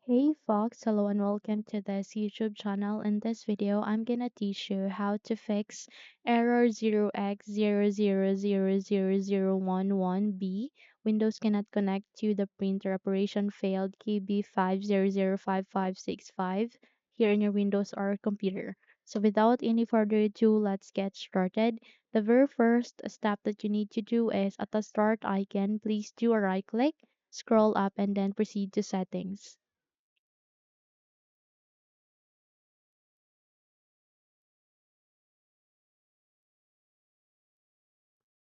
Hey Fox, hello and welcome to this YouTube channel. In this video, I'm gonna teach you how to fix error 0x0000011b. Windows cannot connect to the printer. Operation failed. KB5005565 here in your Windows or computer. So without any further ado, let's get started. The very first step that you need to do is at the start icon, please do a right click, scroll up and then proceed to settings.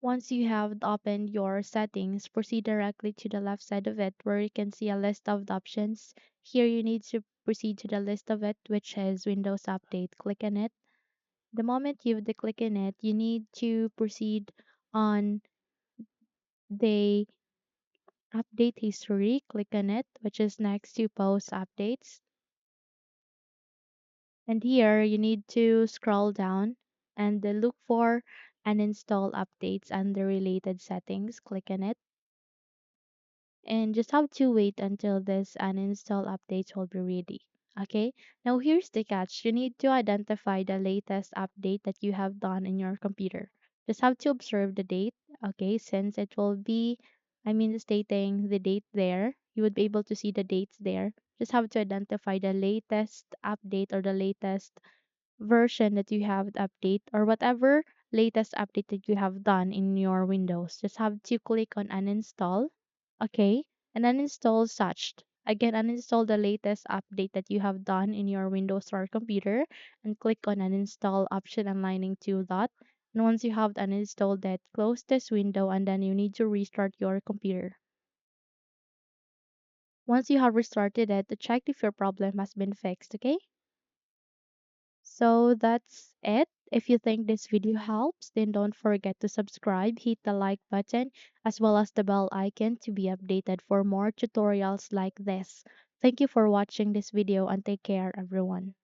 Once you have opened your settings, proceed directly to the left side of it where you can see a list of the options. Here you need to proceed to the list of it, which is Windows Update. Click on it. The moment you've click on it, you need to proceed on the update history. Click on it, which is next to post updates. And here you need to scroll down and look for uninstall updates under related settings. Click on it and just have to wait until this uninstall updates will be ready. Okay, now here's the catch. You need to identify the latest update that you have done in your computer. Just have to observe the date. Okay, since it will be, stating the date there, you would be able to see the dates there. Just have to identify the latest update or the latest version that you have update or whatever latest update that you have done in your Windows. Just have to click on uninstall, okay, and uninstall such. Again, uninstall the latest update that you have done in your Windows or computer and click on uninstall option aligning to that. And once you have uninstalled that, close this window and then you need to restart your computer. Once you have restarted it, check if your problem has been fixed, okay? So that's it. If you think this video helps, then don't forget to subscribe, hit the like button, as well as the bell icon to be updated for more tutorials like this. Thank you for watching this video and take care everyone.